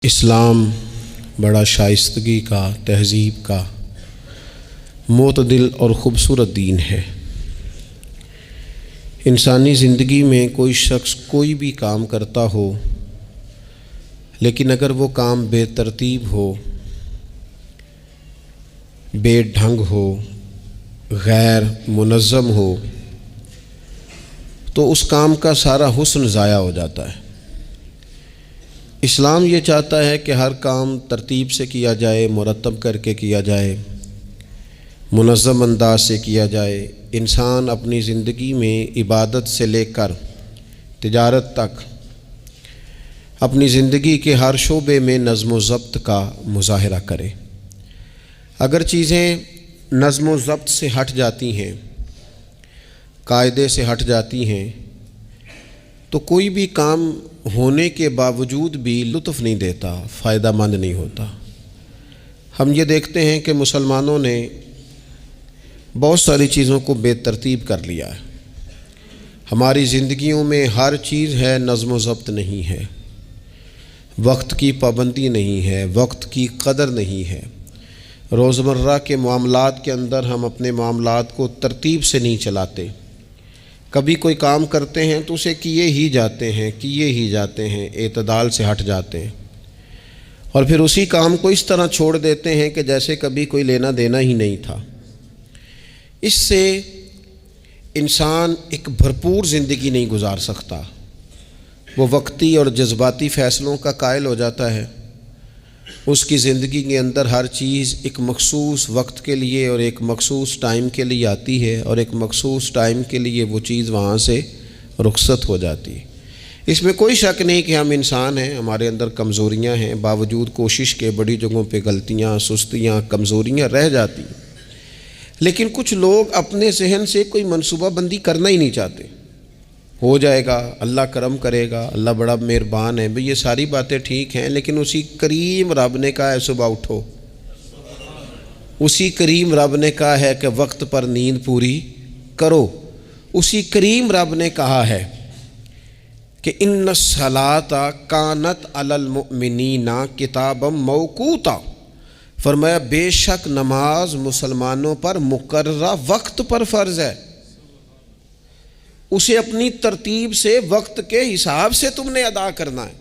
اسلام بڑا شائستگی کا، تہذیب کا، معتدل اور خوبصورت دین ہے۔ انسانی زندگی میں کوئی شخص کوئی بھی کام کرتا ہو، لیکن اگر وہ کام بے ترتیب ہو، بے ڈھنگ ہو، غیر منظم ہو، تو اس کام کا سارا حسن ضائع ہو جاتا ہے۔ اسلام یہ چاہتا ہے کہ ہر کام ترتیب سے کیا جائے، مرتب کر کے کیا جائے، منظم انداز سے کیا جائے۔ انسان اپنی زندگی میں عبادت سے لے کر تجارت تک اپنی زندگی کے ہر شعبے میں نظم و ضبط کا مظاہرہ کرے۔ اگر چیزیں نظم و ضبط سے ہٹ جاتی ہیں، قاعدے سے ہٹ جاتی ہیں، تو کوئی بھی کام ہونے کے باوجود بھی لطف نہیں دیتا، فائدہ مند نہیں ہوتا۔ ہم یہ دیکھتے ہیں کہ مسلمانوں نے بہت ساری چیزوں کو بے ترتیب کر لیا ہے۔ ہماری زندگیوں میں ہر چیز ہے، نظم و ضبط نہیں ہے، وقت کی پابندی نہیں ہے، وقت کی قدر نہیں ہے۔ روزمرہ کے معاملات کے اندر ہم اپنے معاملات کو ترتیب سے نہیں چلاتے۔ کبھی کوئی کام کرتے ہیں تو اسے کیے ہی جاتے ہیں، اعتدال سے ہٹ جاتے ہیں، اور پھر اسی کام کو اس طرح چھوڑ دیتے ہیں کہ جیسے کبھی کوئی لینا دینا ہی نہیں تھا۔ اس سے انسان ایک بھرپور زندگی نہیں گزار سکتا، وہ وقتی اور جذباتی فیصلوں کا قائل ہو جاتا ہے۔ اس کی زندگی کے اندر ہر چیز ایک مخصوص وقت کے لیے اور ایک مخصوص ٹائم کے لیے آتی ہے، اور ایک مخصوص ٹائم کے لیے وہ چیز وہاں سے رخصت ہو جاتی ہے۔ اس میں کوئی شک نہیں کہ ہم انسان ہیں، ہمارے اندر کمزوریاں ہیں، باوجود کوشش کے بڑی جگہوں پہ غلطیاں، سستیاں، کمزوریاں رہ جاتی ہیں۔ لیکن کچھ لوگ اپنے ذہن سے کوئی منصوبہ بندی کرنا ہی نہیں چاہتے۔ ہو جائے گا، اللہ کرم کرے گا، اللہ بڑا مہربان ہے، بھئی یہ ساری باتیں ٹھیک ہیں، لیکن اسی کریم رب نے کہا ہے صبح اٹھو، اسی کریم رب نے کہا ہے کہ وقت پر نیند پوری کرو، اسی کریم رب نے کہا ہے کہ ان الصلاۃ کانت علی المؤمنین کتابا موقوتا، فرمایا بے شک نماز مسلمانوں پر مقررہ وقت پر فرض ہے۔ اسے اپنی ترتیب سے، وقت کے حساب سے تم نے ادا کرنا ہے۔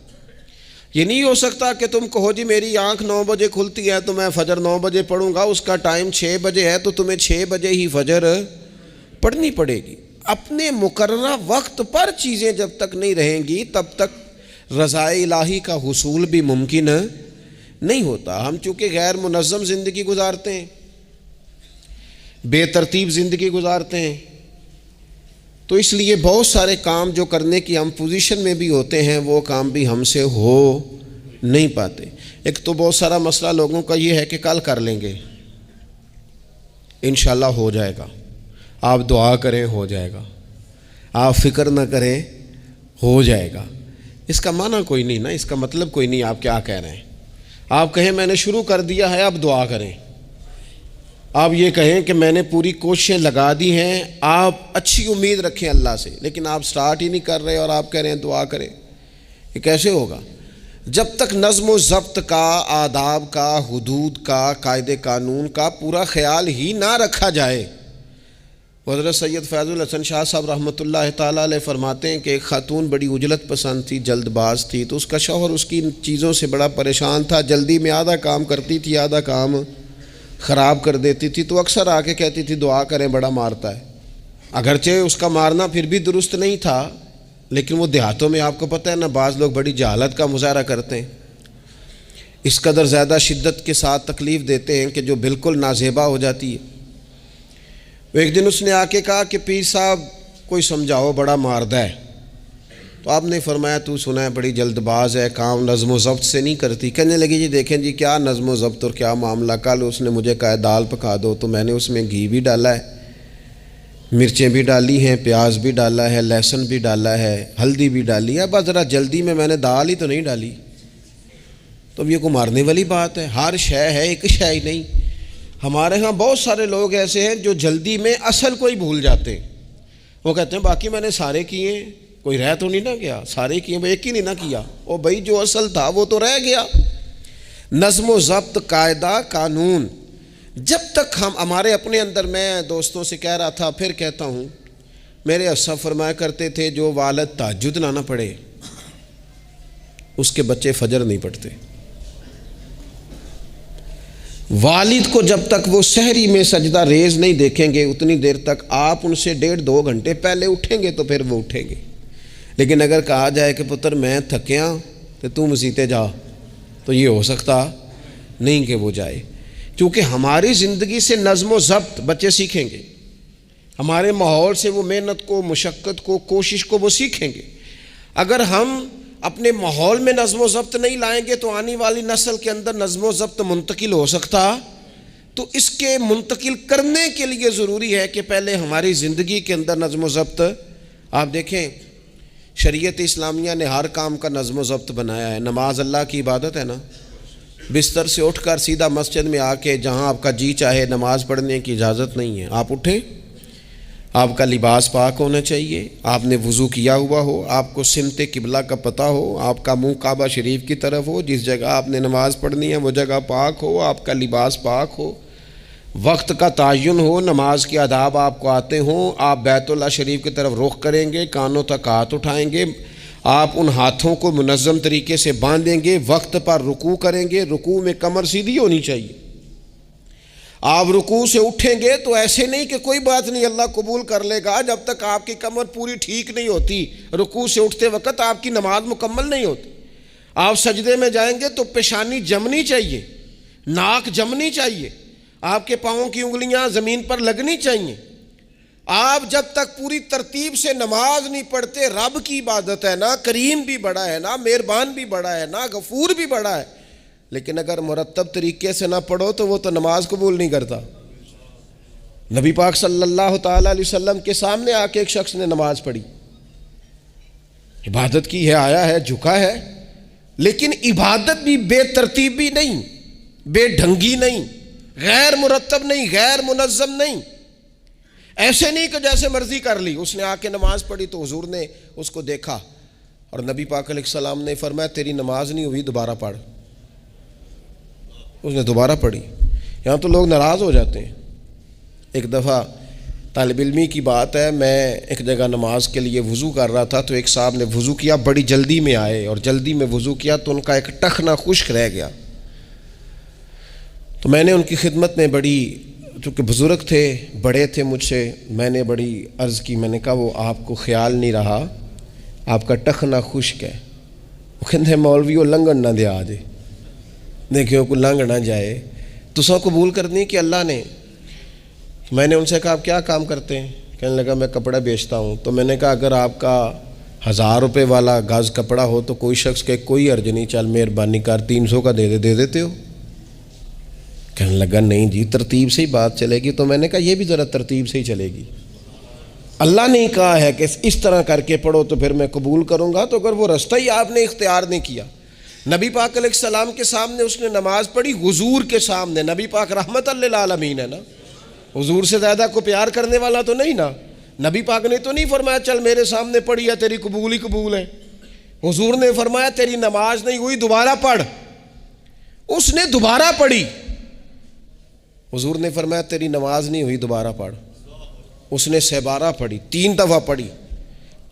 یہ نہیں ہو سکتا کہ تم کہو جی میری آنکھ 9 بجے کھلتی ہے تو میں فجر 9 بجے پڑھوں گا، اس کا ٹائم 6 بجے ہے تو تمہیں 6 بجے ہی فجر پڑھنی پڑے گی۔ اپنے مقررہ وقت پر چیزیں جب تک نہیں رہیں گی تب تک رضا الہی کا حصول بھی ممکن نہیں ہوتا۔ ہم چونکہ غیر منظم زندگی گزارتے ہیں، بے ترتیب زندگی گزارتے ہیں، تو اس لیے بہت سارے کام جو کرنے کی ہم پوزیشن میں بھی ہوتے ہیں وہ کام بھی ہم سے ہو نہیں پاتے۔ ایک تو بہت سارا مسئلہ لوگوں کا یہ ہے کہ کل کر لیں گے، انشاءاللہ ہو جائے گا، آپ دعا کریں ہو جائے گا، آپ فکر نہ کریں ہو جائے گا۔ اس کا معنی کوئی نہیں نا، اس کا مطلب کوئی نہیں۔ آپ کیا کہہ رہے ہیں؟ آپ کہیں میں نے شروع کر دیا ہے، آپ دعا کریں۔ آپ یہ کہیں کہ میں نے پوری کوششیں لگا دی ہیں، آپ اچھی امید رکھیں اللہ سے، لیکن آپ سٹارٹ ہی نہیں کر رہے اور آپ کہہ رہے ہیں دعا کریں، یہ کیسے ہوگا؟ جب تک نظم و ضبط کا، آداب کا، حدود کا، قاعدے قانون کا پورا خیال ہی نہ رکھا جائے۔ حضرت سید فیض الحسن شاہ صاحب رحمۃ اللہ تعالیٰ علیہ فرماتے ہیں کہ ایک خاتون بڑی عجلت پسند تھی، جلد باز تھی، تو اس کا شوہر اس کی ان چیزوں سے بڑا پریشان تھا، جلدی میں آدھا کام کرتی تھی، آدھا کام خراب کر دیتی تھی، تو اکثر آ کے کہتی تھی دعا کریں بڑا مارتا ہے۔ اگرچہ اس کا مارنا پھر بھی درست نہیں تھا، لیکن وہ دیہاتوں میں آپ کو پتہ ہے نا، بعض لوگ بڑی جہالت کا مظاہرہ کرتے ہیں، اس قدر زیادہ شدت کے ساتھ تکلیف دیتے ہیں کہ جو بالکل نازیبا ہو جاتی ہے۔ ایک دن اس نے آ کے کہا کہ پیر صاحب کوئی سمجھاؤ، بڑا ماردہ ہے۔ تو آپ نے فرمایا تو سنا ہے بڑی جلد باز ہے، کام نظم و ضبط سے نہیں کرتی۔ کہنے لگی جی دیکھیں جی کیا نظم و ضبط اور کیا معاملہ، کل اس نے مجھے کہا دال پکا دو تو میں نے اس میں گھی بھی ڈالا ہے، مرچیں بھی ڈالی ہیں، پیاز بھی ڈالا ہے، لہسن بھی ڈالا ہے، ہلدی بھی ڈالی ہے، بس ذرا جلدی میں نے دال ہی تو نہیں ڈالی۔ تو اب یہ کو مارنے والی بات ہے؟ ہر شے ہے، ایک شے ہی نہیں۔ ہمارے ہاں بہت سارے لوگ ایسے ہیں جو جلدی میں اصل کو ہی بھول جاتے ہیں۔ وہ کہتے ہیں باقی میں نے سارے کیے، کوئی رہ تو نہیں نہ گیا، سارے کیے، ایک ہی نہیں نہ کیا، اور بھائی جو اصل تھا وہ تو رہ گیا۔ نظم و ضبط، قاعدہ، قانون، جب تک ہم ہمارے اپنے اندر، میں دوستوں سے کہہ رہا تھا پھر کہتا ہوں، میرے اسلاف فرمایا کرتے تھے جو والد تہجد نہ پڑھے اس کے بچے فجر نہیں پڑھتے۔ والد کو جب تک وہ سحری میں سجدہ ریز نہیں دیکھیں گے اتنی دیر تک آپ ان سے 1.5-2 گھنٹے پہلے اٹھیں گے تو پھر وہ اٹھیں گے۔ لیکن اگر کہا جائے کہ پتر میں تھکیاں تو تم مسیتے جا، تو یہ ہو سکتا نہیں کہ وہ جائے، کیونکہ ہماری زندگی سے نظم و ضبط بچے سیکھیں گے، ہمارے ماحول سے وہ محنت کو، مشقت کو، کوشش کو وہ سیکھیں گے۔ اگر ہم اپنے ماحول میں نظم و ضبط نہیں لائیں گے تو آنے والی نسل کے اندر نظم و ضبط منتقل ہو سکتا، تو اس کے منتقل کرنے کے لیے ضروری ہے کہ پہلے ہماری زندگی کے اندر نظم و ضبط۔ آپ دیکھیں شریعت اسلامیہ نے ہر کام کا نظم و ضبط بنایا ہے۔ نماز اللہ کی عبادت ہے نا، بستر سے اٹھ کر سیدھا مسجد میں آ کے جہاں آپ کا جی چاہے نماز پڑھنے کی اجازت نہیں ہے۔ آپ اٹھیں، آپ کا لباس پاک ہونا چاہیے، آپ نے وضو کیا ہوا ہو، آپ کو سمت قبلہ کا پتہ ہو، آپ کا منہ کعبہ شریف کی طرف ہو، جس جگہ آپ نے نماز پڑھنی ہے وہ جگہ پاک ہو، آپ کا لباس پاک ہو، وقت کا تعین ہو، نماز کے آداب آپ کو آتے ہوں، آپ بیت اللہ شریف کی طرف رخ کریں گے، کانوں تک ہاتھ اٹھائیں گے، آپ ان ہاتھوں کو منظم طریقے سے باندھیں گے، وقت پر رکوع کریں گے، رکوع میں کمر سیدھی ہونی چاہیے۔ آپ رکوع سے اٹھیں گے تو ایسے نہیں کہ کوئی بات نہیں اللہ قبول کر لے گا، جب تک آپ کی کمر پوری ٹھیک نہیں ہوتی رکوع سے اٹھتے وقت آپ کی نماز مکمل نہیں ہوتی۔ آپ سجدے میں جائیں گے تو پیشانی جمنی چاہیے، ناک جمنی چاہیے، آپ کے پاؤں کی انگلیاں زمین پر لگنی چاہیے۔ آپ جب تک پوری ترتیب سے نماز نہیں پڑھتے، رب کی عبادت ہے نا، کریم بھی بڑا ہے نا، مہربان بھی بڑا ہے نا، غفور بھی بڑا ہے، لیکن اگر مرتب طریقے سے نہ پڑھو تو وہ تو نماز قبول نہیں کرتا۔ نبی پاک صلی اللہ تعالیٰ علیہ وسلم کے سامنے آ کے ایک شخص نے نماز پڑھی، عبادت کی ہے، آیا ہے، جھکا ہے، لیکن عبادت بھی بے ترتیب بھی نہیں، بے ڈھنگی نہیں، غیر مرتب نہیں، غیر منظم نہیں، ایسے نہیں کہ جیسے مرضی کر لی۔ اس نے آ کے نماز پڑھی تو حضور نے اس کو دیکھا اور نبی پاک علیہ السلام نے فرمایا تیری نماز نہیں ہوئی، دوبارہ پڑھ۔ اس نے دوبارہ پڑھی۔ یہاں تو لوگ ناراض ہو جاتے ہیں۔ ایک دفعہ طالب علمی کی بات ہے، میں ایک جگہ نماز کے لیے وضو کر رہا تھا تو ایک صاحب نے وضو کیا، بڑی جلدی میں آئے اور جلدی میں وضو کیا تو ان کا ایک ٹخنا خشک رہ گیا۔ تو میں نے ان کی خدمت میں بڑی، چونکہ بزرگ تھے، بڑے تھے مجھ سے، میں نے بڑی عرض کی، میں نے کہا وہ آپ کو خیال نہیں رہا، آپ کا ٹخنا خشک ہے۔ وہ کہتے ہیں مولوی وہ لنگن نہ دے آجے، دیکھیں کو لنگ نہ جائے، تو سو قبول کرنی کہ اللہ نے۔ میں نے ان سے کہا آپ کیا کام کرتے ہیں؟ کہنے لگا میں کپڑا بیچتا ہوں۔ تو میں نے کہا اگر آپ کا 1000 روپے والا گاز کپڑا ہو تو کوئی شخص کہ کوئی عرض نہیں، چل مہربانی کر 300 کا دے دیتے ہو؟ کہنے لگا نہیں جی ترتیب سے ہی بات چلے گی۔ تو میں نے کہا یہ بھی ذرا ترتیب سے ہی چلے گی، اللہ نے کہا ہے کہ اس طرح کر کے پڑھو تو پھر میں قبول کروں گا، تو اگر وہ رستہ ہی آپ نے اختیار نہیں کیا۔ نبی پاک علیہ السلام کے سامنے اس نے نماز پڑھی، حضور کے سامنے، نبی پاک رحمت للعالمین ہے نا، حضور سے زیادہ کو پیار کرنے والا تو نہیں نا۔ نبی پاک نے تو نہیں فرمایا چل میرے سامنے پڑھی ہے تیری قبول ہی قبول ہے، حضور نے فرمایا تیری نماز نہیں ہوئی، دوبارہ پڑھ۔ اس نے دوبارہ پڑھی، حضور نے فرمایا تیری نماز نہیں ہوئی، دوبارہ پڑھ۔ اس نے 12 پڑھی، 3 دفعہ پڑھی،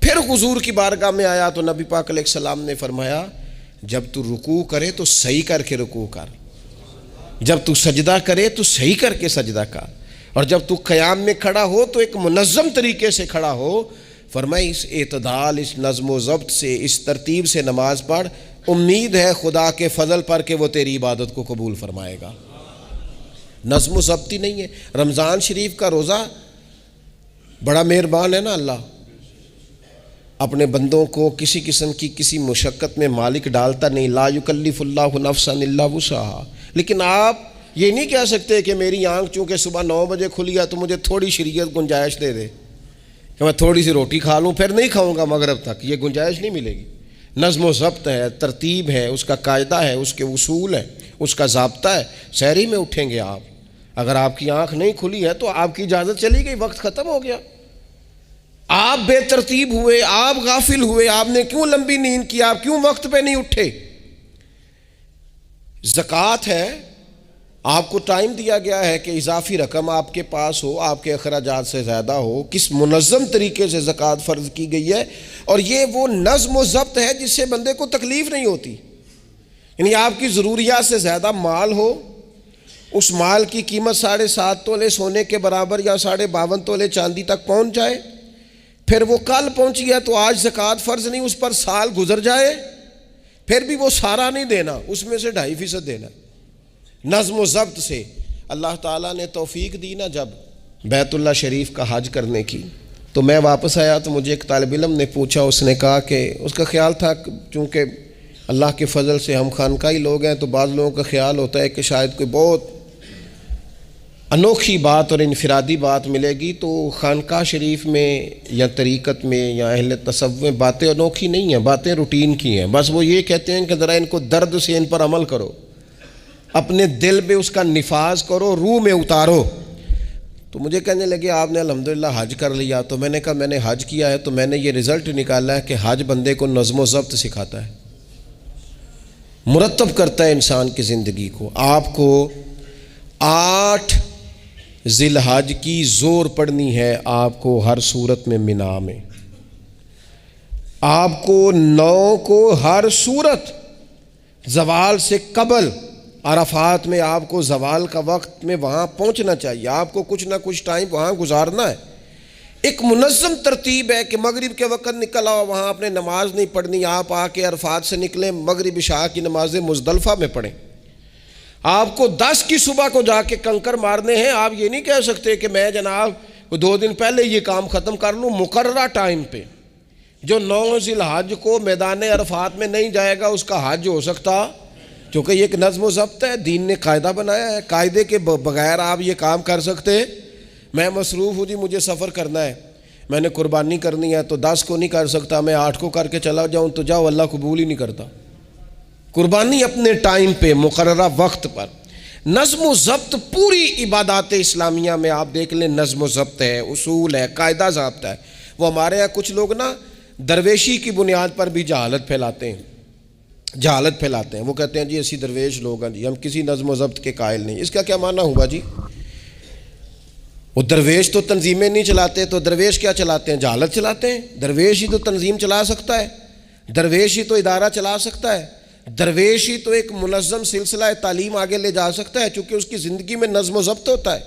پھر حضور کی بارگاہ میں آیا تو نبی پاک علیہ السلام نے فرمایا جب تو رکوع کرے تو صحیح کر کے رکوع کر، جب تو سجدہ کرے تو صحیح کر کے سجدہ کر، اور جب تو قیام میں کھڑا ہو تو ایک منظم طریقے سے کھڑا ہو۔ فرمائی اس اعتدال، اس نظم و ضبط سے، اس ترتیب سے نماز پڑھ، امید ہے خدا کے فضل پر کہ وہ تیری عبادت کو قبول فرمائے گا۔ نظم و ضبط ہی نہیں ہے۔ رمضان شریف کا روزہ بڑا مہربان ہے نا اللہ، اپنے بندوں کو کسی قسم کی کسی مشقت میں مالک ڈالتا نہیں، لا یکلف اللہ نفسا الا وسعہا۔ لیکن آپ یہ نہیں کہہ سکتے کہ میری آنکھ چونکہ صبح 9 بجے کھلی ہے تو مجھے تھوڑی شریعت گنجائش دے دے کہ میں تھوڑی سی روٹی کھا لوں پھر نہیں کھاؤں گا مغرب تک، یہ گنجائش نہیں ملے گی۔ نظم و ضبط ہے، ترتیب ہے، اس کا قاعدہ ہے، اس کے اصول ہے، اس کا ضابطہ ہے۔ سحری میں اٹھیں گے آپ، اگر آپ کی آنکھ نہیں کھلی ہے تو آپ کی اجازت چلی گئی، وقت ختم ہو گیا۔ آپ بے ترتیب ہوئے، آپ غافل ہوئے، آپ نے کیوں لمبی نیند کی، آپ کیوں وقت پہ نہیں اٹھے؟ زکوٰۃ ہے، آپ کو ٹائم دیا گیا ہے کہ اضافی رقم آپ کے پاس ہو، آپ کے اخراجات سے زیادہ ہو، کس منظم طریقے سے زکوٰۃ فرض کی گئی ہے، اور یہ وہ نظم و ضبط ہے جس سے بندے کو تکلیف نہیں ہوتی. یعنی آپ کی ضروریات سے زیادہ مال ہو، اس مال کی قیمت 7.5 تولے سونے کے برابر یا 52.5 تولے چاندی تک پہنچ جائے، پھر وہ کل پہنچی ہے تو آج زکوٰۃ فرض نہیں، اس پر سال گزر جائے، پھر بھی وہ سارا نہیں دینا، اس میں سے 2.5% دینا. نظم و ضبط سے اللہ تعالیٰ نے توفیق دی نا جب بیت اللہ شریف کا حج کرنے کی. تو میں واپس آیا تو مجھے ایک طالب علم نے پوچھا، اس نے کہا کہ اس کا خیال تھا چونکہ اللہ کے فضل سے ہم خانقاہی لوگ ہیں تو بعض لوگوں کا خیال ہوتا ہے کہ شاید کوئی بہت انوکھی بات اور انفرادی بات ملے گی، تو خانقاہ شریف میں یا طریقت میں یا اہل تصوف میں باتیں انوکھی نہیں ہیں، باتیں روٹین کی ہیں. بس وہ یہ کہتے ہیں کہ ذرا ان کو درد سے ان پر عمل کرو، اپنے دل میں اس کا نفاذ کرو، روح میں اتارو. تو مجھے کہنے لگے آپ نے الحمدللہ حج کر لیا. تو میں نے کہا میں نے حج کیا ہے تو میں نے یہ رزلٹ نکالا ہے کہ حج بندے کو نظم و ضبط سکھاتا ہے، مرتب کرتا ہے انسان کی زندگی کو. آپ کو 8 ذی الحج کی زور پڑنی ہے، آپ کو ہر صورت میں مینا میں، آپ کو 9 کو ہر صورت زوال سے قبل عرفات میں آپ کو زوال کا وقت میں وہاں پہنچنا چاہیے، آپ کو کچھ نہ کچھ ٹائم وہاں گزارنا ہے. ایک منظم ترتیب ہے کہ مغرب کے وقت نکل آؤ، وہاں آپ نے نماز نہیں پڑھنی، آپ آ کے عرفات سے نکلیں، مغرب عشاء کی نمازیں مزدلفہ میں پڑھیں. آپ کو 10 کی صبح کو جا کے کنکر مارنے ہیں، آپ یہ نہیں کہہ سکتے کہ میں جناب 2 دن پہلے یہ کام ختم کر لوں. مقررہ ٹائم پہ جو 9 ذی الحج کو میدان عرفات میں نہیں جائے گا اس کا حج ہو سکتا، کیونکہ یہ ایک نظم و ضبط ہے، دین نے قاعدہ بنایا ہے. قاعدے کے بغیر آپ یہ کام کر سکتے؟ میں مصروف ہوں جی، مجھے سفر کرنا ہے، میں نے قربانی کرنی ہے تو 10 کو نہیں کر سکتا، میں 8 کو کر کے چلا جاؤں تو جاؤ، اللہ قبول ہی نہیں کرتا. قربانی اپنے ٹائم پہ مقررہ وقت پر. نظم و ضبط پوری عبادات اسلامیہ میں آپ دیکھ لیں، نظم و ضبط ہے، اصول ہے، قاعدہ ضابطہ ہے. وہ ہمارے یہاں کچھ لوگ نا درویشی کی بنیاد پر بھی جہالت پھیلاتے ہیں، وہ کہتے ہیں جی اسی درویش لوگ ہیں جی، ہم کسی نظم و ضبط کے قائل نہیں. اس کا کیا معنی ہوا جی؟ وہ درویش تو تنظیمیں نہیں چلاتے، تو درویش کیا چلاتے ہیں؟ جہالت چلاتے ہیں. درویش ہی تو تنظیم چلا سکتا ہے، درویش ہی تو ادارہ چلا سکتا ہے، درویش ہی تو ایک منظم سلسلہ تعلیم آگے لے جا سکتا ہے، چونکہ اس کی زندگی میں نظم و ضبط ہوتا ہے،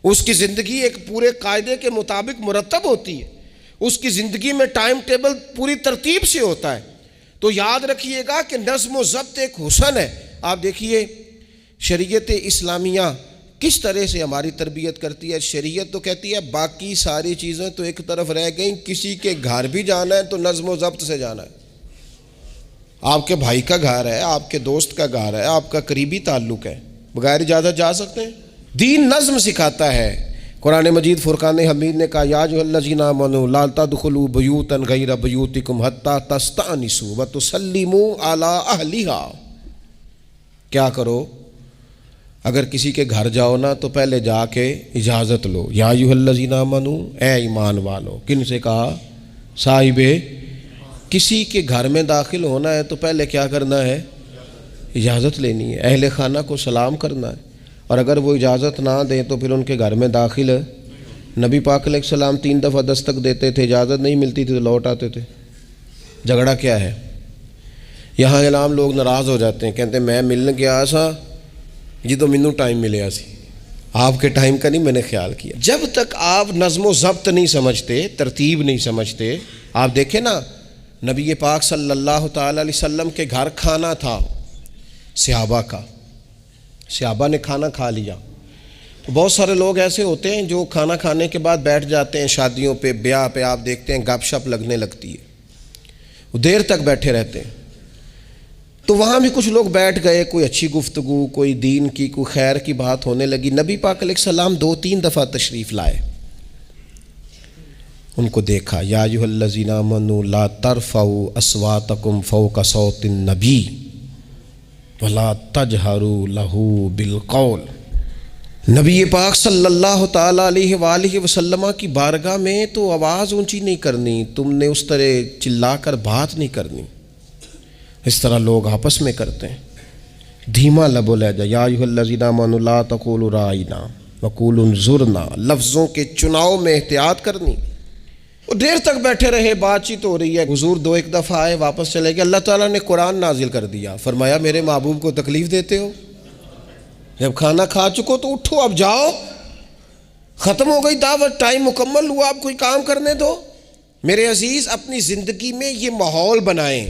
اس کی زندگی ایک پورے قاعدے کے مطابق مرتب ہوتی ہے، اس کی زندگی میں ٹائم ٹیبل پوری ترتیب سے ہوتا ہے. تو یاد رکھیے گا کہ نظم و ضبط ایک حسن ہے. آپ دیکھیے شریعت اسلامیہ کس طرح سے ہماری تربیت کرتی ہے. شریعت تو کہتی ہے باقی ساری چیزیں تو ایک طرف رہ گئیں، کسی کے گھر بھی جانا ہے تو نظم و ضبط سے جانا ہے. آپ کے بھائی کا گھر ہے، آپ کے دوست کا گھر ہے، آپ کا قریبی تعلق ہے، بغیر اجازت جا سکتے ہیں؟ دین نظم سکھاتا ہے. قرآن مجید فرقان حمید نے کہا یا ایھا الذین آمنوا لا تدخلوا بیوتا غیر بیوتکم حتی تستأنسوا وتسلموا علی اہلھا. کیا کرو؟ اگر کسی کے گھر جاؤ نا تو پہلے جا کے اجازت لو. یا ایھا الذین آمنوا، اے ایمان والو. کن سے کہا؟ صاحب. کسی کے گھر میں داخل ہونا ہے تو پہلے کیا کرنا ہے؟ اجازت لینی ہے. اہل خانہ کو سلام کرنا ہے، اور اگر وہ اجازت نہ دیں تو پھر ان کے گھر میں داخل ہے. نبی پاک علیہ السلام 3 دفعہ دستک دیتے تھے، اجازت نہیں ملتی تھی تو لوٹ آتے تھے. جھگڑا کیا ہے؟ یہاں عام لوگ ناراض ہو جاتے ہیں، کہتے ہیں میں ملنے گیا سا جی تو مینوں ٹائم ملیا سی، آپ کے ٹائم کا نہیں میں نے خیال کیا. جب تک آپ نظم و ضبط نہیں سمجھتے، ترتیب نہیں سمجھتے. آپ دیکھیں نا نبی پاک صلی اللہ تعالی علیہ وسلم کے گھر کھانا تھا صحابہ کا، صحابہ نے کھانا کھا لیا. تو بہت سارے لوگ ایسے ہوتے ہیں جو کھانا کھانے کے بعد بیٹھ جاتے ہیں، شادیوں پہ، بیاہ پہ آپ دیکھتے ہیں گپ شپ لگنے لگتی ہے، وہ دیر تک بیٹھے رہتے ہیں. تو وہاں بھی کچھ لوگ بیٹھ گئے، کوئی اچھی گفتگو، کوئی دین کی، کوئی خیر کی بات ہونے لگی. نبی پاک علیہ السلام 2-3 دفعہ تشریف لائے، ان کو دیکھا. یا ایھا الذین آمنوا لا ترفعوا اصواتکم فوق صوت النبی ولا تجہروا لہ بالقول. نبی پاک صلی اللہ تعالی علیہ وآلہ وسلم کی بارگاہ میں تو آواز اونچی نہیں کرنی، تم نے اس طرح چلا کر بات نہیں کرنی، اس طرح لوگ آپس میں کرتے ہیں. دھیما لب و لہجہ، یا ایھا الذین آمنوا لا تقولوا رائنا وقولوا انظرنا، لفظوں کے چناؤ میں احتیاط کرنی۔ وہ دیر تک بیٹھے رہے، بات چیت ہو رہی ہے، حضور دو ایک دفعہ آئے واپس چلے گئے، اللہ تعالیٰ نے قرآن نازل کر دیا، فرمایا میرے محبوب کو تکلیف دیتے ہو؟ جب کھانا کھا چکو تو اٹھو، اب جاؤ، ختم ہو گئی دعوت، ٹائم مکمل ہوا، اب کوئی کام کرنے دو۔ میرے عزیز، اپنی زندگی میں یہ ماحول بنائیں،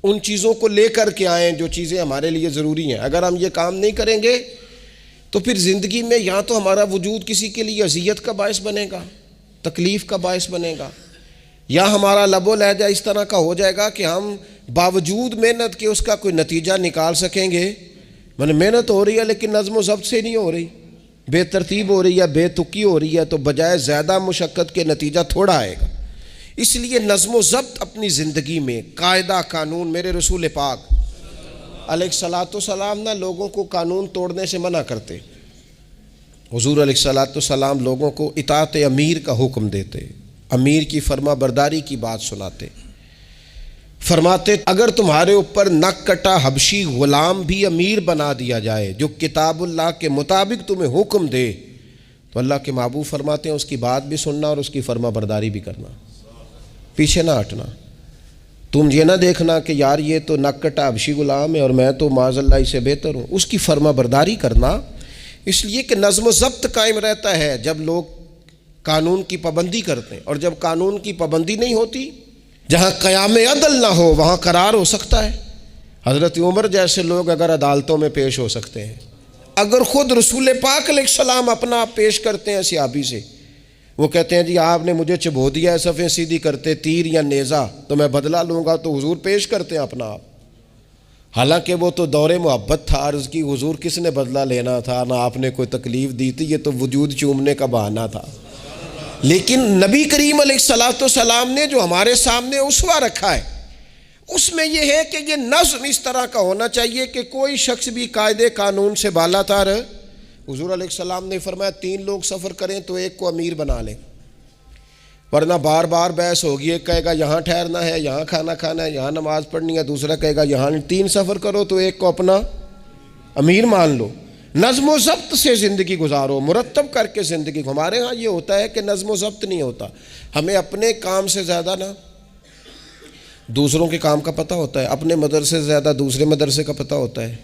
ان چیزوں کو لے کر کے آئیں جو چیزیں ہمارے لیے ضروری ہیں۔ اگر ہم یہ کام نہیں کریں گے تو پھر زندگی میں یا تو ہمارا وجود کسی کے لیے اذیت کا باعث بنے گا، تکلیف کا باعث بنے گا، یا ہمارا لب و لہجہ اس طرح کا ہو جائے گا کہ ہم باوجود محنت کے اس کا کوئی نتیجہ نکال سکیں گے۔ محنت ہو رہی ہے لیکن نظم و ضبط سے نہیں ہو رہی، بے ترتیب ہو رہی ہے، بے تکی ہو رہی ہے، تو بجائے زیادہ مشقت کے نتیجہ تھوڑا آئے گا۔ اس لیے نظم و ضبط اپنی زندگی میں، قاعدہ قانون۔ میرے رسول پاک علیہ الصلاۃ والسلام نہ لوگوں کو قانون توڑنے سے منع کرتے، حضور علیہ الصلاۃ والسلام لوگوں کو اطاعت امیر کا حکم دیتے، امیر کی فرما برداری کی بات سناتے، فرماتے اگر تمہارے اوپر نک کٹا حبشی غلام بھی امیر بنا دیا جائے جو کتاب اللہ کے مطابق تمہیں حکم دے، تو اللہ کے محبوب فرماتے ہیں اس کی بات بھی سننا اور اس کی فرما برداری بھی کرنا، پیچھے نہ ہٹنا۔ تم یہ نہ دیکھنا کہ یار یہ تو نک کٹا حبشی غلام ہے اور میں تو معاذ اللہ اس سے بہتر ہوں، اس کی فرما برداری کرنا۔ اس لیے کہ نظم و ضبط قائم رہتا ہے جب لوگ قانون کی پابندی کرتے ہیں، اور جب قانون کی پابندی نہیں ہوتی، جہاں قیام عدل نہ ہو وہاں قرار ہو سکتا ہے۔ حضرت عمر جیسے لوگ اگر عدالتوں میں پیش ہو سکتے ہیں، اگر خود رسول پاک علیہ السلام اپنا آپ پیش کرتے ہیں صحابی سے، وہ کہتے ہیں جی آپ نے مجھے چبو دیا ہے صفیں سیدھی کرتے تیر یا نیزہ، تو میں بدلہ لوں گا، تو حضور پیش کرتے ہیں اپنا آپ، حالانکہ وہ تو دور محبت تھا، عرض کی حضور کس نے بدلہ لینا تھا، نہ آپ نے کوئی تکلیف دی تھی، یہ تو وجود چومنے کا بہانہ تھا۔ لیکن نبی کریم علیہ الصلاۃ والسلام نے جو ہمارے سامنے اسوہ رکھا ہے، اس میں یہ ہے کہ یہ نظم اس طرح کا ہونا چاہیے کہ کوئی شخص بھی قاعدے قانون سے بالا تر۔ حضور علیہ السلام نے فرمایا 3 لوگ سفر کریں تو ایک کو امیر بنا لیں، ورنہ بار بار بحث ہوگی، ایک کہے گا یہاں ٹھہرنا ہے، یہاں کھانا کھانا ہے، یہاں نماز پڑھنی ہے، دوسرا کہے گا یہاں۔ 3 سفر کرو تو ایک کو اپنا امیر مان لو۔ نظم و ضبط سے زندگی گزارو، مرتب کر کے زندگی۔ ہمارے ہاں یہ ہوتا ہے کہ نظم و ضبط نہیں ہوتا، ہمیں اپنے کام سے زیادہ نا دوسروں کے کام کا پتہ ہوتا ہے، اپنے مدرسے سے زیادہ دوسرے مدرسے کا پتہ ہوتا ہے،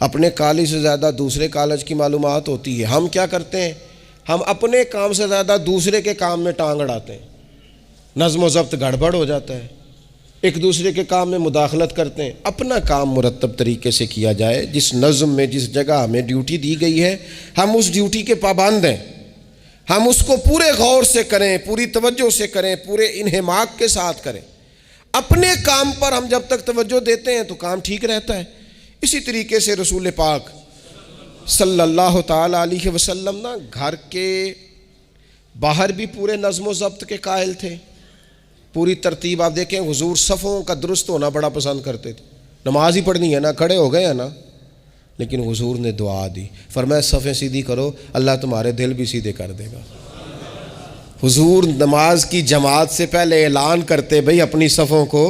اپنے کالج سے زیادہ دوسرے کالج کی معلومات ہوتی ہے۔ ہم کیا کرتے ہیں؟ ہم اپنے کام سے زیادہ دوسرے کے کام میں ٹانگ اڑاتے ہیں، نظم و ضبط گڑبڑ ہو جاتا ہے، ایک دوسرے کے کام میں مداخلت کرتے ہیں۔ اپنا کام مرتب طریقے سے کیا جائے، جس نظم میں جس جگہ ہمیں ڈیوٹی دی گئی ہے ہم اس ڈیوٹی کے پابند ہیں، ہم اس کو پورے غور سے کریں، پوری توجہ سے کریں، پورے انہماک کے ساتھ کریں۔ اپنے کام پر ہم جب تک توجہ دیتے ہیں تو کام ٹھیک رہتا ہے۔ اسی طریقے سے رسول پاک صلی اللہ تعالی علیہ وسلم نا گھر کے باہر بھی پورے نظم و ضبط کے قائل تھے، پوری ترتیب۔ آپ دیکھیں حضور صفوں کا درست ہونا بڑا پسند کرتے تھے، نماز ہی پڑھنی ہے نا، کھڑے ہو گئے ہیں نا، لیکن حضور نے دعا دی، فرمایا صفیں سیدھی کرو، اللہ تمہارے دل بھی سیدھے کر دے گا۔ حضور نماز کی جماعت سے پہلے اعلان کرتے بھئی اپنی صفوں کو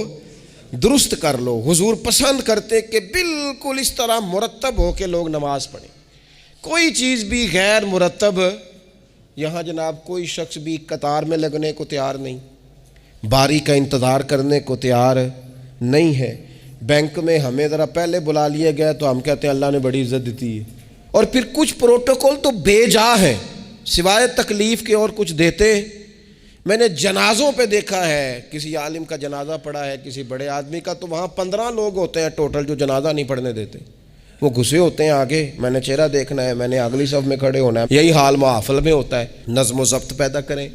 درست کر لو۔ حضور پسند کرتے کہ بالکل اس طرح مرتب ہو کے لوگ نماز پڑھیں، کوئی چیز بھی غیر مرتب۔ یہاں جناب کوئی شخص بھی قطار میں لگنے کو تیار نہیں، باری کا انتظار کرنے کو تیار نہیں ہے۔ بینک میں ہمیں ذرا پہلے بلا لیا گیا تو ہم کہتے ہیں اللہ نے بڑی عزت دیتی ہے، اور پھر کچھ پروٹوکول تو بے جا ہیں، سوائے تکلیف کے اور کچھ دیتے۔ میں نے جنازوں پہ دیکھا ہے، کسی عالم کا جنازہ پڑھا ہے، کسی بڑے آدمی کا، تو وہاں 15 لوگ ہوتے ہیں ٹوٹل جو جنازہ نہیں پڑھنے دیتے، وہ گھسے ہوتے ہیں آگے، میں نے چہرہ دیکھنا ہے، میں نے اگلی صف میں کھڑے ہونا ہے۔ یہی حال محافل میں ہوتا ہے۔ نظم و ضبط پیدا کریں،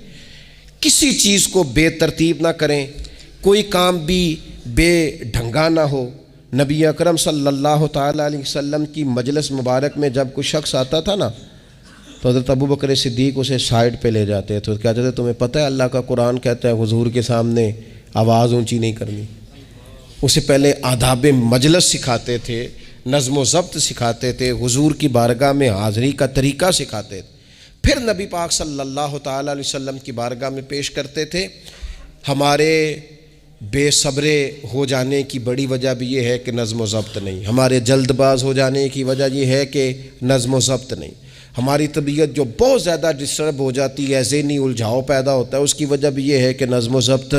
کسی چیز کو بے ترتیب نہ کریں، کوئی کام بھی بے ڈھنگا نہ ہو۔ نبی اکرم صلی اللہ تعالیٰ علیہ وسلم کی مجلس مبارک میں جب کوئی شخص آتا تھا نا تو حضرت ابو بکر صدیق اسے سائڈ پہ لے جاتے تو کہتے تھے تمہیں پتہ ہے اللہ کا قرآن کہتا ہے حضور کے سامنے آواز اونچی نہیں کرنی۔ اسے پہلے آداب مجلس سکھاتے تھے، نظم و ضبط سکھاتے تھے، حضور کی بارگاہ میں حاضری کا طریقہ سکھاتے تھے، پھر نبی پاک صلی اللہ تعالیٰ علیہ وسلم کی بارگاہ میں پیش کرتے تھے۔ ہمارے بے صبرے ہو جانے کی بڑی وجہ بھی یہ ہے کہ نظم و ضبط نہیں، ہمارے جلد باز ہو جانے کی وجہ یہ ہے کہ نظم و ضبط نہیں، ہماری طبیعت جو بہت زیادہ ڈسٹرب ہو جاتی ہے، ذہنی الجھاؤ پیدا ہوتا ہے، اس کی وجہ بھی یہ ہے کہ نظم و ضبط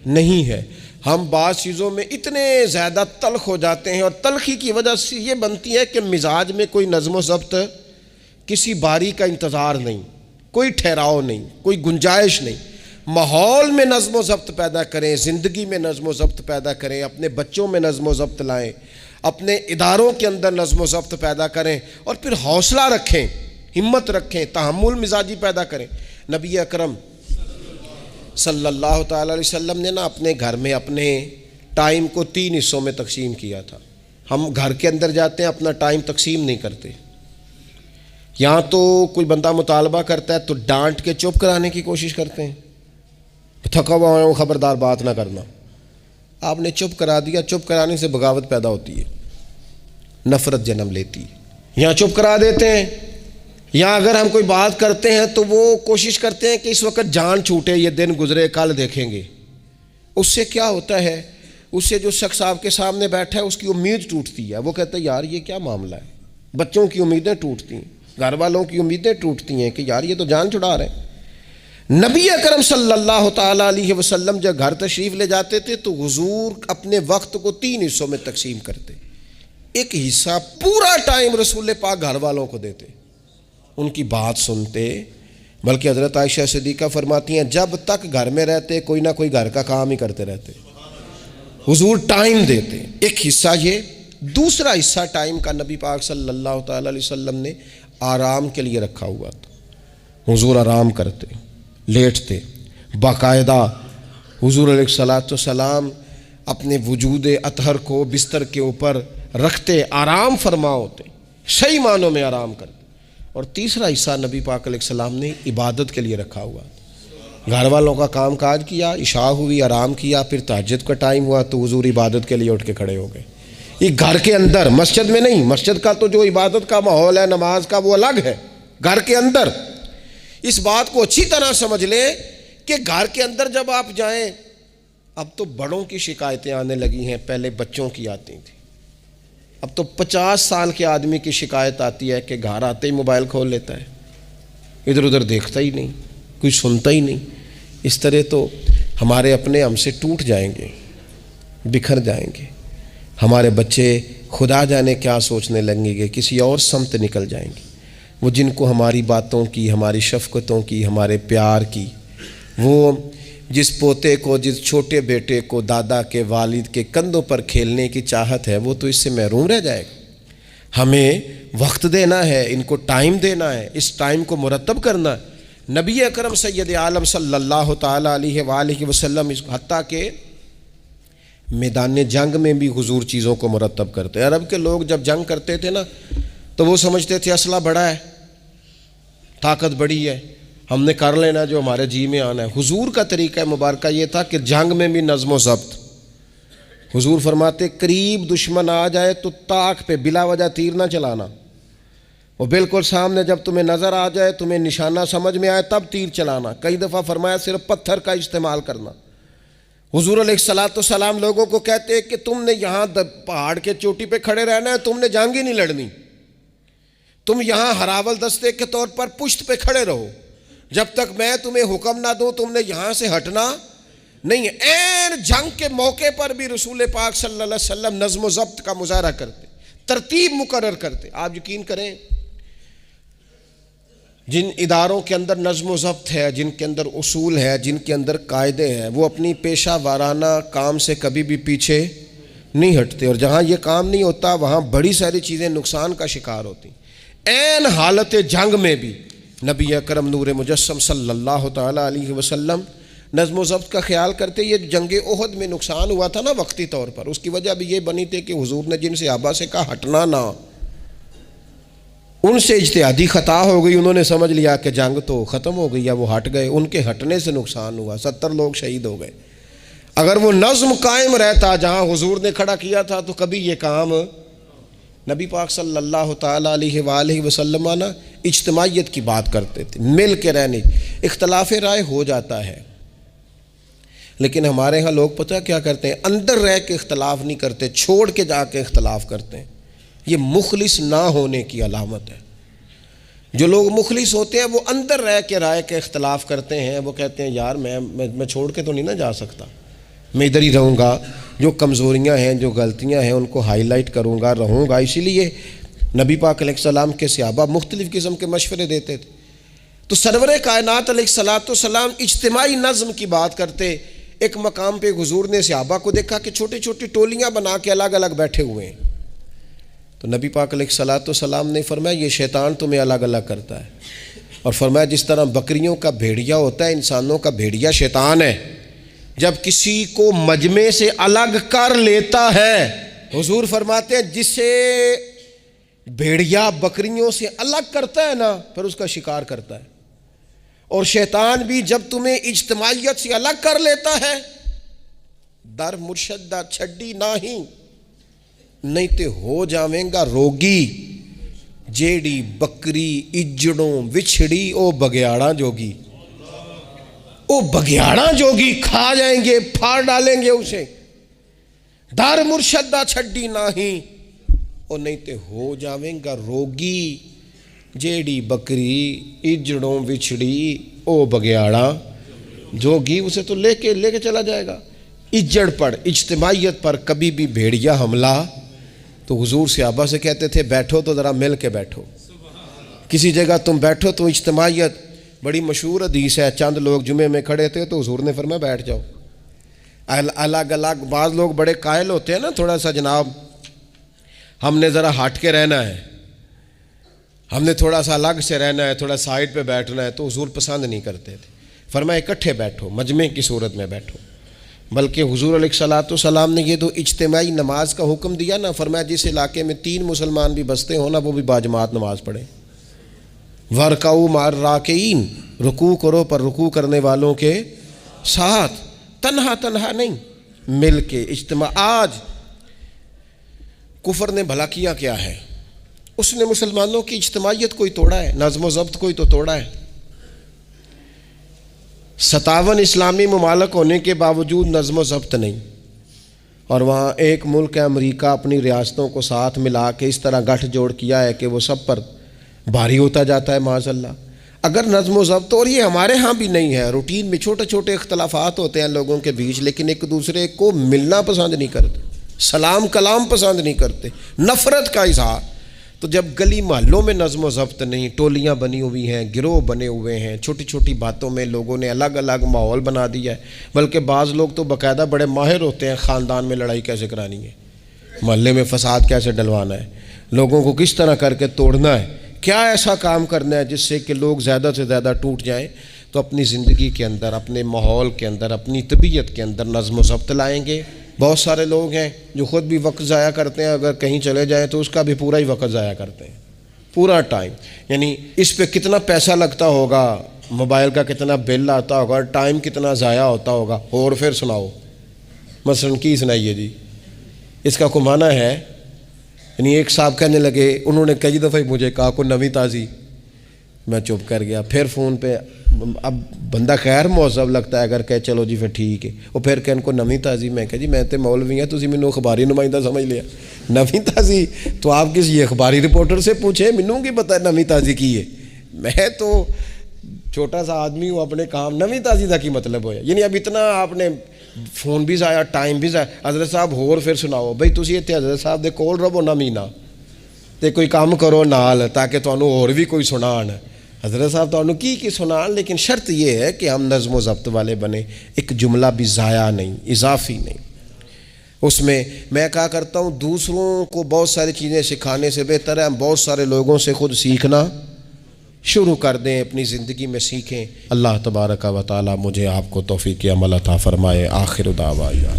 نہیں ہے۔ ہم بعض چیزوں میں اتنے زیادہ تلخ ہو جاتے ہیں، اور تلخی کی وجہ سے یہ بنتی ہے کہ مزاج میں کوئی نظم و ضبط، کسی باری کا انتظار نہیں، کوئی ٹھہراؤ نہیں، کوئی گنجائش نہیں۔ ماحول میں نظم و ضبط پیدا کریں، زندگی میں نظم و ضبط پیدا کریں، اپنے بچوں میں نظم و ضبط لائیں، اپنے اداروں کے اندر نظم و ضبط پیدا کریں، اور پھر حوصلہ رکھیں، ہمت رکھیں، تحمل مزاجی پیدا کریں۔ نبی اکرم صلی اللہ تعالیٰ علیہ وسلم نے اپنے گھر میں اپنے ٹائم کو 3 حصوں میں تقسیم کیا تھا۔ ہم گھر کے اندر جاتے ہیں، اپنا ٹائم تقسیم نہیں کرتے۔ یہاں تو کوئی بندہ مطالبہ کرتا ہے تو ڈانٹ کے چپ کرانے کی کوشش کرتے ہیں، تھکا ہوا ہوں خبردار بات نہ کرنا۔ آپ نے چپ کرا دیا، چپ کرانے سے بغاوت پیدا ہوتی ہے، نفرت جنم لیتی ہے۔ یہاں چپ کرا دیتے ہیں، یا اگر ہم کوئی بات کرتے ہیں تو وہ کوشش کرتے ہیں کہ اس وقت جان چھوٹے، یہ دن گزرے کل دیکھیں گے۔ اس سے کیا ہوتا ہے، اس سے جو شخص آپ کے سامنے بیٹھا ہے اس کی امید ٹوٹتی ہے، وہ کہتا ہے یار یہ کیا معاملہ ہے۔ بچوں کی امیدیں ٹوٹتی ہیں، گھر والوں کی امیدیں ٹوٹتی ہیں کہ یار یہ تو جان چھڑا رہے ہیں۔ نبی اکرم صلی اللہ تعالیٰ علیہ وسلم جب گھر تشریف لے جاتے تھے تو حضور اپنے وقت کو 3 حصوں میں تقسیم کرتے۔ ایک حصہ پورا ٹائم رسول پاک گھر والوں کو دیتے، ان کی بات سنتے، بلکہ حضرت عائشہ صدیقہ فرماتی ہیں جب تک گھر میں رہتے کوئی نہ کوئی گھر کا کام ہی کرتے رہتے، حضور ٹائم دیتے۔ ایک حصہ یہ، دوسرا حصہ ٹائم کا نبی پاک صلی اللہ تعالیٰ علیہ وسلم نے آرام کے لیے رکھا ہوا تھا۔ حضور آرام کرتے، لیٹتے، باقاعدہ حضور علیہ الصلاۃ والسلام اپنے وجود اطہر کو بستر کے اوپر رکھتے، آرام فرما ہوتے، صحیح معنوں میں آرام کرتے۔ اور تیسرا حصہ نبی پاک علیہ السلام نے عبادت کے لیے رکھا ہوا، گھر والوں کا کام کاج کیا، عشاء ہوئی آرام کیا، پھر تہجد کا ٹائم ہوا تو حضور عبادت کے لیے اٹھ کے کھڑے ہو گئے۔ یہ گھر کے اندر، مسجد میں نہیں، مسجد کا تو جو عبادت کا ماحول ہے نماز کا وہ الگ ہے، گھر کے اندر اس بات کو اچھی طرح سمجھ لیں کہ گھر کے اندر جب آپ جائیں، اب تو بڑوں کی شکایتیں آنے لگی ہیں، پہلے بچوں کی آتی تھیں، اب تو 50 سال کے آدمی کی شکایت آتی ہے کہ گھر آتے ہی موبائل کھول لیتا ہے، ادھر ادھر دیکھتا ہی نہیں، کوئی سنتا ہی نہیں۔ اس طرح تو ہمارے اپنے ہم سے ٹوٹ جائیں گے، بکھر جائیں گے، ہمارے بچے خدا جانے کیا سوچنے لگیں گے، کسی اور سمت نکل جائیں گے۔ وہ جن کو ہماری باتوں کی، ہماری شفقتوں کی، ہمارے پیار کی، وہ جس پوتے کو، جس چھوٹے بیٹے کو دادا کے والد کے کندھوں پر کھیلنے کی چاہت ہے، وہ تو اس سے محروم رہ جائے گا۔ ہمیں وقت دینا ہے، ان کو ٹائم دینا ہے، اس ٹائم کو مرتب کرنا ہے۔ نبی اکرم سید عالم صلی اللہ تعالیٰ علیہ وآلہ وسلم حتیٰ کہ میدان جنگ میں بھی حضور چیزوں کو مرتب کرتے۔ عرب کے لوگ جب جنگ کرتے تھے نا تو وہ سمجھتے تھے اسلحہ بڑا ہے، طاقت بڑی ہے، ہم نے کر لینا جو ہمارے جی میں آنا ہے۔ حضور کا طریقہ مبارکہ یہ تھا کہ جنگ میں بھی نظم و ضبط۔ حضور فرماتے قریب دشمن آ جائے تو طاق پہ بلا وجہ تیر نہ چلانا، وہ بالکل سامنے جب تمہیں نظر آ جائے، تمہیں نشانہ سمجھ میں آئے تب تیر چلانا۔ کئی دفعہ فرمایا صرف پتھر کا استعمال کرنا۔ حضور علیہ الصلاۃ والسلام لوگوں کو کہتے کہ تم نے یہاں پہاڑ کے چوٹی پہ کھڑے رہنا ہے، تم نے جنگ ہی نہیں لڑنی، تم یہاں ہراول دستے کے طور پر پشت پہ کھڑے رہو، جب تک میں تمہیں حکم نہ دوں تم نے یہاں سے ہٹنا نہیں ہے۔ این جنگ کے موقع پر بھی رسول پاک صلی اللہ علیہ وسلم نظم و ضبط کا مظاہرہ کرتے، ترتیب مقرر کرتے۔ آپ یقین کریں جن اداروں کے اندر نظم و ضبط ہے، جن کے اندر اصول ہے، جن کے اندر قاعدے ہیں، وہ اپنی پیشہ وارانہ کام سے کبھی بھی پیچھے نہیں ہٹتے، اور جہاں یہ کام نہیں ہوتا وہاں بڑی ساری چیزیں نقصان کا شکار ہوتی۔ این حالت جنگ میں بھی نبی اکرم نور مجسم صلی اللہ تعالیٰ علیہ وسلم نظم و ضبط کا خیال کرتے۔ یہ جنگ احد میں نقصان ہوا تھا نا وقتی طور پر، اس کی وجہ بھی یہ بنی تھی کہ حضور نے جن صحابہ سے کہا ہٹنا نہ، ان سے اجتہادی خطا ہو گئی، انہوں نے سمجھ لیا کہ جنگ تو ختم ہو گئی ہے، وہ ہٹ گئے، ان کے ہٹنے سے نقصان ہوا، 70 لوگ شہید ہو گئے۔ اگر وہ نظم قائم رہتا جہاں حضور نے کھڑا کیا تھا تو کبھی یہ کام نبی پاک صلی اللہ تعالیٰ علیہ وآلہ وسلم اجتماعیت کی بات کرتے تھے، مل کے رہنے۔ اختلاف رائے ہو جاتا ہے، لیکن ہمارے ہاں لوگ پتہ کیا کرتے ہیں، اندر رہ کے اختلاف نہیں کرتے، چھوڑ کے جا کے اختلاف کرتے ہیں۔ یہ مخلص نہ ہونے کی علامت ہے۔ جو لوگ مخلص ہوتے ہیں وہ اندر رہ کے رائے کے اختلاف کرتے ہیں، وہ کہتے ہیں یار میں چھوڑ کے تو نہیں نہ جا سکتا، میں ادھر ہی رہوں گا، جو کمزوریاں ہیں جو غلطیاں ہیں ان کو ہائی لائٹ کروں گا، رہوں گا۔ اسی لیے نبی پاک علیہ السلام کے صحابہ مختلف قسم کے مشورے دیتے تھے۔ تو سرور کائنات علیہ السلام اجتماعی نظم کی بات کرتے۔ ایک مقام پہ حضور نے صحابہ کو دیکھا کہ چھوٹی چھوٹی ٹولیاں بنا کے الگ الگ بیٹھے ہوئے ہیں، تو نبی پاک علیہ السلام نے فرمایا یہ شیطان تمہیں الگ الگ کرتا ہے، اور فرمایا جس طرح بکریوں کا بھیڑیا ہوتا ہے، انسانوں کا بھیڑیا شیطان ہے، جب کسی کو مجمع سے الگ کر لیتا ہے، حضور فرماتے ہیں جسے بھیڑیا بکریوں سے الگ کرتا ہے نا پھر اس کا شکار کرتا ہے، اور شیطان بھی جب تمہیں اجتماعیت سے الگ کر لیتا ہے، در مرشدہ چھڈی نہیں تے ہو جاویں گا روگی، جیڑی بکری اجڑوں وچھڑی او بگیاڑاں جوگی، او بگیاڑاں جوگی، کھا جائیں گے، پھاڑ ڈالیں گے اسے۔ در مرشدہ چھڈی او نہیں تے ہو جاویں گا روگی، جیڑی بکری اجڑوں وچھڑی او بگیاڑاں جوگی۔ اسے تو لے کے چلا جائے گا۔ اجڑ پر، اجتماعیت پر کبھی بھی بھیڑیا حملہ، تو حضور صحابہ سے کہتے تھے بیٹھو تو ذرا مل کے بیٹھو، کسی جگہ تم بیٹھو تو اجتماعیت۔ بڑی مشہور حدیث ہے، چند لوگ جمعے میں کھڑے تھے تو حضور نے فرمایا بیٹھ جاؤ الگ الگ۔ بعض لوگ بڑے قائل ہوتے ہیں نا، تھوڑا سا جناب ہم نے ذرا ہٹ کے رہنا ہے، ہم نے تھوڑا سا الگ سے رہنا ہے، تھوڑا سائڈ پہ بیٹھنا ہے، تو حضور پسند نہیں کرتے تھے۔ فرمایا اکٹھے بیٹھو، مجمع کی صورت میں بیٹھو۔ بلکہ حضور علیہ السلام نے یہ تو اجتماعی نماز کا حکم دیا نا، فرمایا جس علاقے میں 3 مسلمان بھی بستے ہوں نا وہ بھی باجماعت نماز پڑھیں۔ وَرْكَعُوا مَعَ الرَّاكِعِينَ، رکوع کرو پر رکوع کرنے والوں کے ساتھ، تنہا نہیں، مل کے اجتماع۔ آج کفر نے بھلا کیا ہے؟ اس نے مسلمانوں کی اجتماعیت کوئی توڑا ہے، نظم و ضبط کوئی تو توڑا ہے۔ 57 اسلامی ممالک ہونے کے باوجود نظم و ضبط نہیں، اور وہاں ایک ملک ہے امریکہ اپنی ریاستوں کو ساتھ ملا کے اس طرح گٹھ جوڑ کیا ہے کہ وہ سب پر بھاری ہوتا جاتا ہے معاذ اللہ۔ اگر نظم و ضبط، اور یہ ہمارے ہاں بھی نہیں ہے، روٹین میں چھوٹے چھوٹے اختلافات ہوتے ہیں لوگوں کے بیچ، لیکن ایک دوسرے کو ملنا پسند نہیں کرتے، سلام کلام پسند نہیں کرتے، نفرت کا اظہار۔ تو جب گلی محلوں میں نظم و ضبط نہیں، ٹولیاں بنی ہوئی ہیں، گروہ بنے ہوئے ہیں، چھوٹی چھوٹی باتوں میں لوگوں نے الگ الگ ماحول بنا دیا ہے، بلکہ بعض لوگ تو باقاعدہ بڑے ماہر ہوتے ہیں خاندان میں لڑائی کیسے کرانی ہے، محلے میں فساد کیسے ڈلوانا ہے، لوگوں کو کس طرح کر کے توڑنا ہے، کیا ایسا کام کرنا ہے جس سے کہ لوگ زیادہ سے زیادہ ٹوٹ جائیں۔ تو اپنی زندگی کے اندر، اپنے ماحول کے اندر، اپنی طبیعت کے اندر نظم و ضبط لائیں گے۔ بہت سارے لوگ ہیں جو خود بھی وقت ضائع کرتے ہیں، اگر کہیں چلے جائیں تو اس کا بھی پورا ہی وقت ضائع کرتے ہیں، پورا ٹائم، یعنی اس پہ کتنا پیسہ لگتا ہوگا، موبائل کا کتنا بل آتا ہوگا، ٹائم کتنا ضائع ہوتا ہوگا، اور پھر سناؤ مثلاً کی سنائیے جی، اس کا کمانا ہے۔ یعنی ایک صاحب کہنے لگے، انہوں نے کئی دفعہ مجھے کہا کوئی نویں تازی، میں چپ کر گیا۔ پھر فون پہ اب بندہ خیر مہذب لگتا ہے اگر کہے چلو جی پھر ٹھیک ہے، وہ پھر کہ ان کو نویں تازی، میں کہا جی میں تے مولوی ہیں، تسی مینوں اخباری نمائندہ سمجھ لیا، نویں تازی تو آپ کسی اخباری رپورٹر سے پوچھیں، مینوں کی پتہ نویں تازی کی ہے، میں تو چھوٹا سا آدمی ہوں، اپنے کام نویں تازی کا کی مطلب ہویا۔ یعنی اب اتنا آپ نے فون بھی ضائع، ٹائم بھی ضائع۔ حضرت صاحب ہور پھر سناؤ بھئی تسی اتنے حضرت صاحب دے کول رہو نہ مہینہ تے کوئی کام کرو نال تاکہ تانوں اور بھی کوئی سنان، حضرت صاحب تانوں کی سنان، لیکن شرط یہ ہے کہ ہم نظم و ضبط والے بنیں، ایک جملہ بھی ضائع نہیں، اضافی نہیں۔ اس میں کہا کرتا ہوں دوسروں کو بہت ساری چیزیں سکھانے سے بہتر ہے ہم بہت سارے لوگوں سے خود سیکھنا شروع کر دیں، اپنی زندگی میں سیکھیں۔ اللہ تبارک و تعالی مجھے آپ کو توفیق عمل عطا فرمائے۔ آخر دعوانا